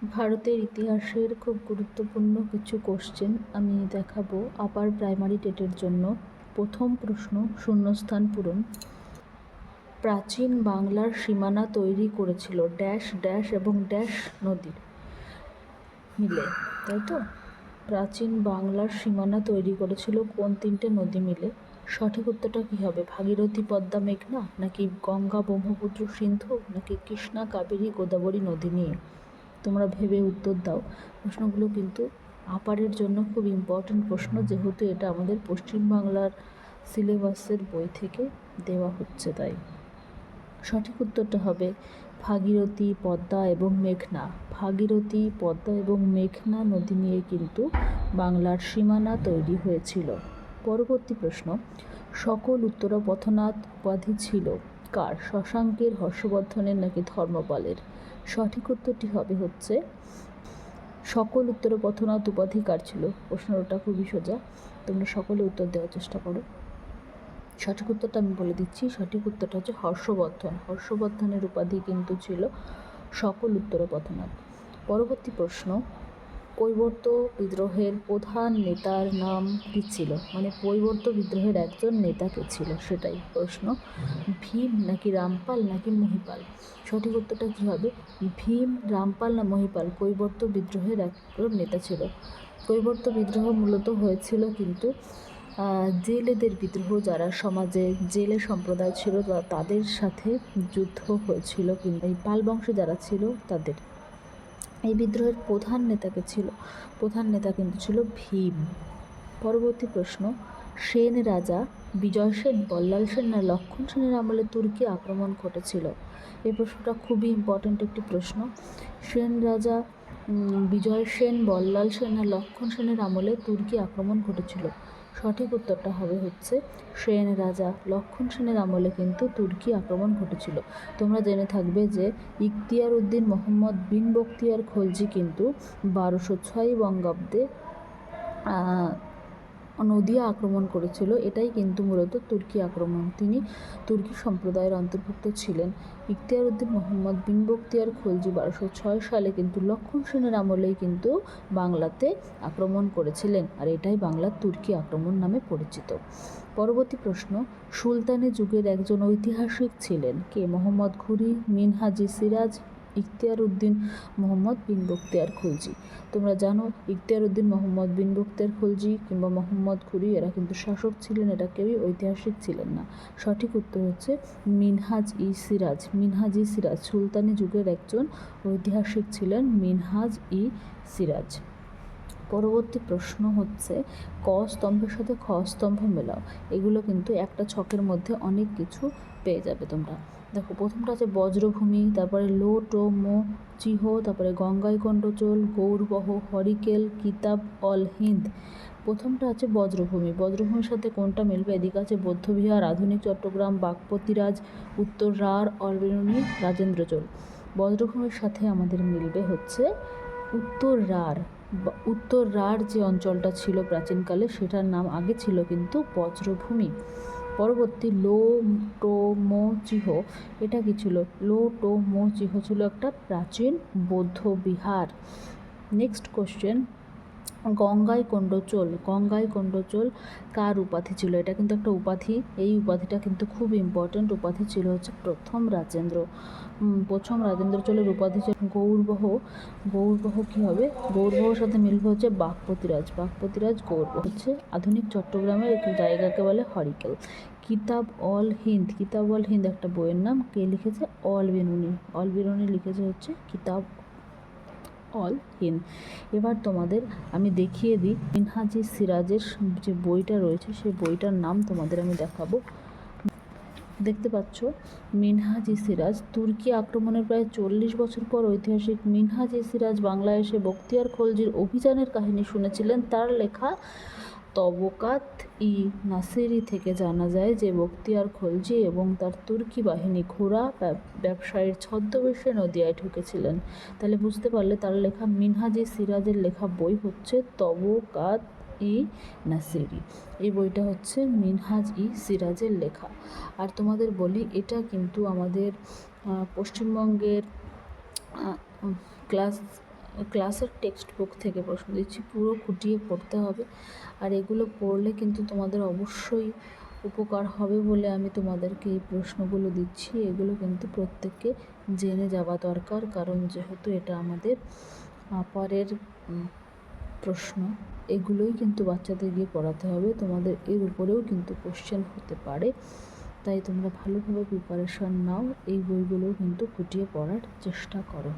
ভারতের ইতিহাসের খুব গুরুত্বপূর্ণ কিছু কোশ্চেন আমি দেখাবো আপার প্রাইমারি টেটের জন্য। প্রথম প্রশ্ন, শূন্যস্থান পূরণ। প্রাচীন বাংলার সীমানা তৈরি করেছিল ড্যাশ ড্যাশ এবং ড্যাশ নদীর মিলে, তাই তো? প্রাচীন বাংলার সীমানা তৈরি করেছিল কোন তিনটে নদী মিলে? সঠিক উত্তরটা কী হবে? ভাগীরথী, পদ্মা, মেঘনা, নাকি গঙ্গা, ব্রহ্মপুত্র, সিন্ধু, নাকি কৃষ্ণা, কাবেরী, গোদাবরী নদী নিয়ে? তোমরা ভেবে উত্তর দাও। প্রশ্নগুলো কিন্তু আপারের জন্য খুব ইম্পর্ট্যান্ট প্রশ্ন, যেহেতু এটা আমাদের পশ্চিমবাংলার সিলেবাসের বই থেকে দেওয়া হচ্ছে, তাই সঠিক উত্তরটা হবে ভাগীরথী, পদ্মা এবং মেঘনা। ভাগীরথী, পদ্মা এবং মেঘনা নদী নিয়ে কিন্তু বাংলার সীমানা তৈরি হয়েছিল। পরবর্তী প্রশ্ন, সকল উত্তরপথনাথ উপাধি ছিল কার? শশাঙ্কের, হর্ষবর্ধনের, নাকি ধর্মপালের? সঠিক উত্তরটি হবে হচ্ছে সকল উত্তরপথনাথ উপাধি কার ছিল? প্রশ্নটা খুবই সোজা, তোমরা সকলে উত্তর দেওয়ার চেষ্টা করো। সঠিক উত্তরটা আমি বলে দিচ্ছি, সঠিক উত্তরটা হচ্ছে হর্ষবর্ধন। হর্ষবর্ধনের উপাধি কিন্তু ছিল সকল উত্তরপথনাথ। পরবর্তী প্রশ্ন, কৈবর্ত বিদ্রোহের প্রধান নেতার নাম কী ছিল? মানে কৈবর্ত বিদ্রোহের একজন নেতা কে ছিল, সেটাই প্রশ্ন। ভীম, নাকি রামপাল, নাকি মহিপাল? সঠিক উত্তরটা কী হবে? ভীম, রামপাল না মহিপাল কৈবর্ত বিদ্রোহের একজন নেতা ছিল। কৈবর্ত বিদ্রোহ মূলত হয়েছিল কিন্তু জেলেদের বিদ্রোহ, যারা সমাজে জেলে সম্প্রদায় ছিল তাদের সাথে যুদ্ধ হয়েছিল, কিন্তু এই পাল বংশে যারা ছিল তাদের। এই বিদ্রোহের প্রধান নেতা কিন্তু ছিল ভীম। পরবর্তী প্রশ্ন, সেন রাজা বিজয় সেন, বল্লাল সেন না লক্ষণ সেনের আমলে তুর্কি আক্রমণ ঘটেছিল? এই প্রশ্নটা খুবই ইম্পর্ট্যান্ট একটি প্রশ্ন। সেন রাজা বিজয় সেন, বল্লাল সেন না লক্ষণ সেনের আমলে তুর্কি আক্রমণ ঘটেছিল? সঠিক উত্তরটা হবে হচ্ছে সেন রাজা লক্ষণ সেনের আমলে কিন্তু তুর্কি আক্রমণ ঘটেছিল। তোমরা জেনে থাকবে যে ইখতিয়ার উদ্দিন মোহাম্মদ বিন বখতিয়ার খলজি কিন্তু 1206 বঙ্গাব্দে নদিয়া আক্রমণ করেছিল। এটাই কিন্তু মূলত তুর্কি আক্রমণ। তিনি তুর্কি সম্প্রদায়ের অন্তর্ভুক্ত ছিলেন। ইখতিয়ার উদ্দিন মোহাম্মদ বিন বখতিয়ার খলজি 1206 সালে কিন্তু লক্ষণ সেনের আমলেই কিন্তু বাংলাতে আক্রমণ করেছিলেন, আর এটাই বাংলার তুর্কি আক্রমণ নামে পরিচিত। পরবর্তী প্রশ্ন, সুলতানি যুগের একজন ঐতিহাসিক ছিলেন কে? মোহাম্মদ ঘুরি, মিনহাজি সিরাজ, ইখতিয়ার উদ্দিন মোহাম্মদ বিন বখতিয়ার খলজি। তোমরা জানো ইখতিয়ার উদ্দিন মোহাম্মদ বিন বখতিয়ার খলজি কিংবা মোহাম্মদ ঘুরি এরা কিন্তু শাসক ছিলেন, এটা কেউই ঐতিহাসিক ছিলেন না। সঠিক উত্তর হচ্ছে মিনহাজ ই সিরাজ সুলতানি যুগের একজন ঐতিহাসিক ছিলেন মিনহাজ ই সিরাজ। পরবর্তী প্রশ্ন হচ্ছে ক স্তম্ভের সাথে খ স্তম্ভ মেলাও। এগুলো কিন্তু একটা ছকের মধ্যে অনেক কিছু পেয়ে যাবে তোমরা। দেখো, প্রথমটা আছে বজ্রভূমি, তারপরে লো টো মো চিহ, তারপরে গঙ্গাইকণ্ড চোল, গৌরবহ, হরিকেল, কিতাব অল হিন্দ। প্রথমটা আছে বজ্রভূমি। বজ্রভূমির সাথে কোনটা মিলবে? এদিকে আছে বৌদ্ধবিহার, আধুনিক চট্টগ্রাম, বাগপতিরাজ, উত্তর রাঢ়, অলবেরুনি, রাজেন্দ্রচোল। বজ্রভূমির সাথে আমাদের মিলবে হচ্ছে উত্তর রাঢ় যে অঞ্চলটা ছিল প্রাচীনকালে, সেটার নাম আগে ছিল কিন্তু বজ্রভূমি। পরবর্তী লো টো মো চিহ, এটা কি ছিল? লো টো মো চিহ ছিল একটা প্রাচীন বৌদ্ধ বিহার। নেক্সট কোশ্চেন, গঙ্গাইকণ্ড চোল কার উপাধি ছিল? এটা কিন্তু একটা উপাধি, এই উপাধিটা কিন্তু খুব ইম্পর্ট্যান্ট। উপাধি ছিল হচ্ছে প্রথম রাজেন্দ্র চোলের উপাধি ছিল গৌরবহ কি হবে? গৌরবহর সাথে মিলবে হচ্ছে বাগপতিরাজ গৌরবহ হচ্ছে আধুনিক চট্টগ্রামের একটি জায়গাকে বলে হরিকেল। কিতাব অল হিন্দ একটা বইয়ের নাম, কে লিখেছে? অলবেরুনি লিখেছে হচ্ছে কিতাব অল হিন্দ। এবার তোমাদের আমি দেখিয়ে দিই মিনহাজি সিরাজের যে বইটা রয়েছে সেই বইটার নাম তোমাদের আমি দেখাবো। দেখতে পাচ্ছ মিনহাজি সিরাজ। তুর্কি আক্রমণের প্রায় 40 বছর পর ঐতিহাসিক মিনহাজি সিরাজ বাংলায় এসে বখতিয়ার খলজির অভিযানের কাহিনী শুনেছিলেন। তার লেখা তবকাত ই নাসিরি থেকে জানা যায় যে বখতিয়ার খলজি এবং তার তুর্কি বাহিনী ঘোড়া ব্যবসায়ীর ছদ্মবেশে নদিয়ায় ঢুকেছিলেন। তাহলে বুঝতে পারলে তার লেখা মিনহাজি সিরাজের লেখা বই হচ্ছে তবকাত ই নাসিরি। এই বইটা হচ্ছে মিনহাজ ই সিরাজের লেখা। আর তোমাদের বলি, এটা কিন্তু আমাদের পশ্চিমবঙ্গের ক্লাস ক্লাসের টেক্সট বুক থেকে প্রশ্ন দিচ্ছি, পুরো খুঁটিয়ে পড়তে হবে। আর এগুলো পড়লে কিন্তু তোমাদের অবশ্যই উপকার হবে বলে আমি তোমাদেরকে এই প্রশ্নগুলো দিচ্ছি। এগুলো কিন্তু প্রত্যেককে জেনে যাওয়া দরকার, কারণ যেহেতু এটা আমাদের আপারের প্রশ্ন, এগুলোই কিন্তু বাচ্চাদের গিয়ে পড়াতে হবে। তোমাদের এর উপরেও কিন্তু কোশ্চেন হতে পারে, তাই তোমরা ভালোভাবে প্রিপারেশন নাও, এই বইগুলো কিন্তু খুঁটিয়ে পড়ার চেষ্টা করো।